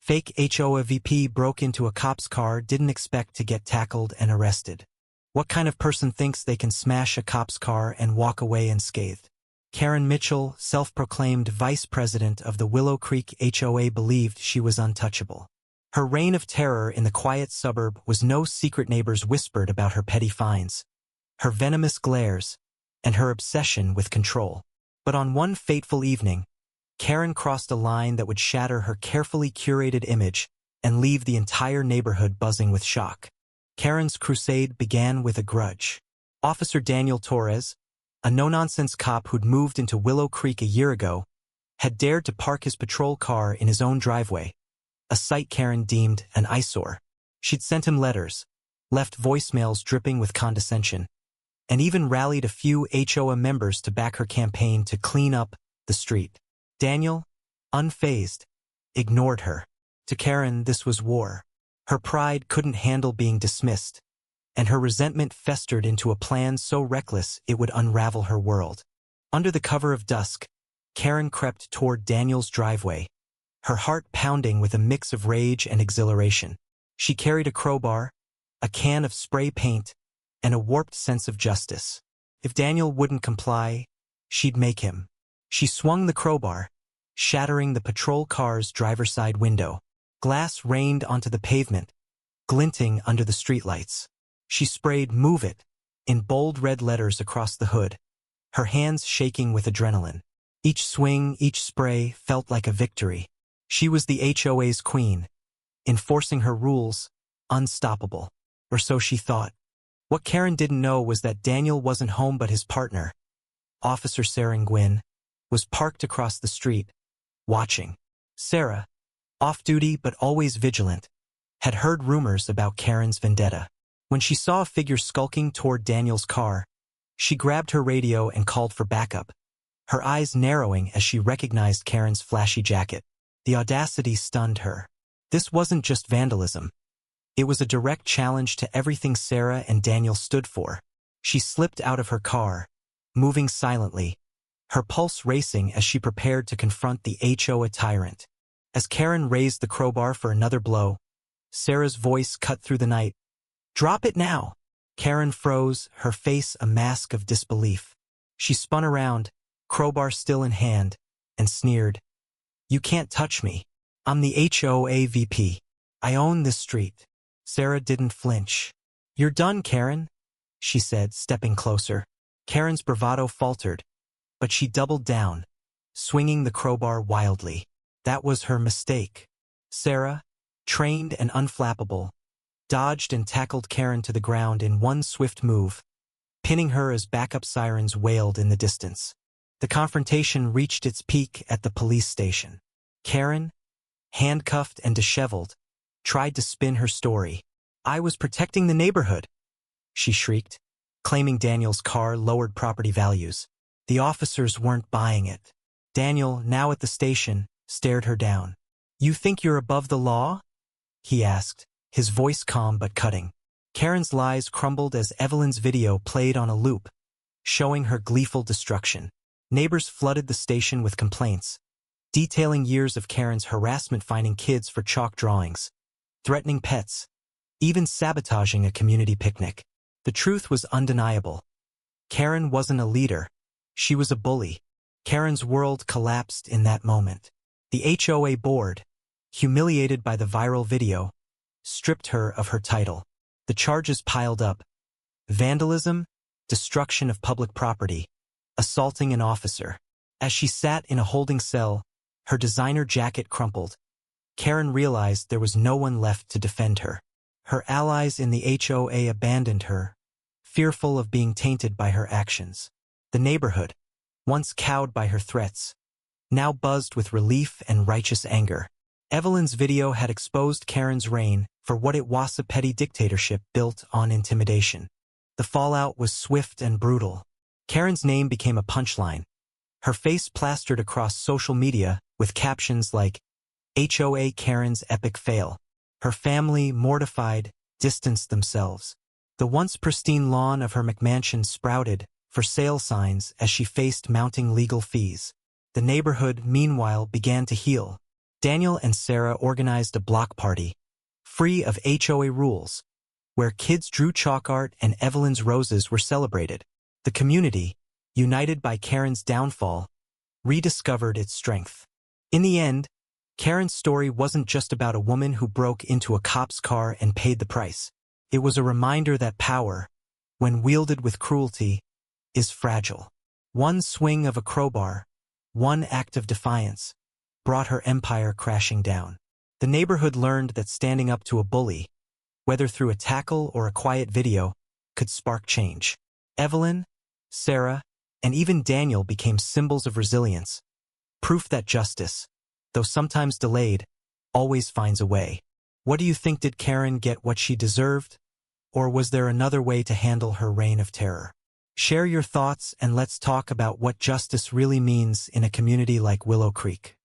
Fake HOA VP broke into a cop's car, didn't expect to get tackled and arrested. What kind of person thinks they can smash a cop's car and walk away unscathed? Karen Mitchell, self-proclaimed vice president of the Willow Creek HOA, believed she was untouchable. Her reign of terror in the quiet suburb was no secret. Neighbors whispered about her petty fines, her venomous glares, and her obsession with control. But on one fateful evening, Karen crossed a line that would shatter her carefully curated image and leave the entire neighborhood buzzing with shock. Karen's crusade began with a grudge. Officer Daniel Torres, a no-nonsense cop who'd moved into Willow Creek a year ago, had dared to park his patrol car in his own driveway, a sight Karen deemed an eyesore. She'd sent him letters, left voicemails dripping with condescension, and even rallied a few HOA members to back her campaign to clean up the street. Daniel, unfazed, ignored her. To Karen, this was war. Her pride couldn't handle being dismissed, and her resentment festered into a plan so reckless it would unravel her world. Under the cover of dusk, Karen crept toward Daniel's driveway, her heart pounding with a mix of rage and exhilaration. She carried a crowbar, a can of spray paint, and a warped sense of justice. If Daniel wouldn't comply, she'd make him. She swung the crowbar, shattering the patrol car's driver's side window. Glass rained onto the pavement, glinting under the streetlights. She sprayed "Move It" in bold red letters across the hood, her hands shaking with adrenaline. Each swing, each spray felt like a victory. She was the HOA's queen, enforcing her rules, unstoppable. Or so she thought. What Karen didn't know was that Daniel wasn't home, but his partner, Officer Sarah Gwynn, was parked across the street, watching. Sarah, off-duty but always vigilant, had heard rumors about Karen's vendetta. When she saw a figure skulking toward Daniel's car, she grabbed her radio and called for backup, her eyes narrowing as she recognized Karen's flashy jacket. The audacity stunned her. This wasn't just vandalism. It was a direct challenge to everything Sarah and Daniel stood for. She slipped out of her car, moving silently, her pulse racing as she prepared to confront the HOA tyrant. As Karen raised the crowbar for another blow, Sarah's voice cut through the night. "Drop it now!" Karen froze, her face a mask of disbelief. She spun around, crowbar still in hand, and sneered. "You can't touch me. I'm the HOA VP. I own this street." Sarah didn't flinch. "You're done, Karen," she said, stepping closer. Karen's bravado faltered, but she doubled down, swinging the crowbar wildly. That was her mistake. Sarah, trained and unflappable, dodged and tackled Karen to the ground in one swift move, pinning her as backup sirens wailed in the distance. The confrontation reached its peak at the police station. Karen, handcuffed and disheveled, tried to spin her story. "I was protecting the neighborhood," she shrieked, claiming Daniel's car lowered property values. The officers weren't buying it. Daniel, now at the station, stared her down. "You think you're above the law?" he asked, his voice calm but cutting. Karen's lies crumbled as Evelyn's video played on a loop, showing her gleeful destruction. Neighbors flooded the station with complaints, detailing years of Karen's harassment, finding kids for chalk drawings, threatening pets, even sabotaging a community picnic. The truth was undeniable. Karen wasn't a leader. She was a bully. Karen's world collapsed in that moment. The HOA board, humiliated by the viral video, stripped her of her title. The charges piled up: vandalism, destruction of public property, assaulting an officer. As she sat in a holding cell, her designer jacket crumpled, Karen realized there was no one left to defend her. Her allies in the HOA abandoned her, fearful of being tainted by her actions. The neighborhood, once cowed by her threats, now buzzed with relief and righteous anger. Evelyn's video had exposed Karen's reign for what it was: a petty dictatorship built on intimidation. The fallout was swift and brutal. Karen's name became a punchline, her face plastered across social media with captions like, "HOA Karen's epic fail." Her family, mortified, distanced themselves. The once pristine lawn of her McMansion sprouted for sale signs as she faced mounting legal fees. The neighborhood, meanwhile, began to heal, Daniel and Sarah organized a block party, free of HOA rules, where kids drew chalk art and Evelyn's roses were celebrated. The community, united by Karen's downfall, rediscovered its strength. In the end, Karen's story wasn't just about a woman who broke into a cop's car and paid the price. It was a reminder that power, when wielded with cruelty, is fragile. One swing of a crowbar, one act of defiance, brought her empire crashing down. The neighborhood learned that standing up to a bully, whether through a tackle or a quiet video, could spark change. Evelyn, Sarah, and even Daniel became symbols of resilience, proof that justice, though sometimes delayed, always finds a way. What do you think? Did Karen get what she deserved? Or was there another way to handle her reign of terror? Share your thoughts and let's talk about what justice really means in a community like Willow Creek.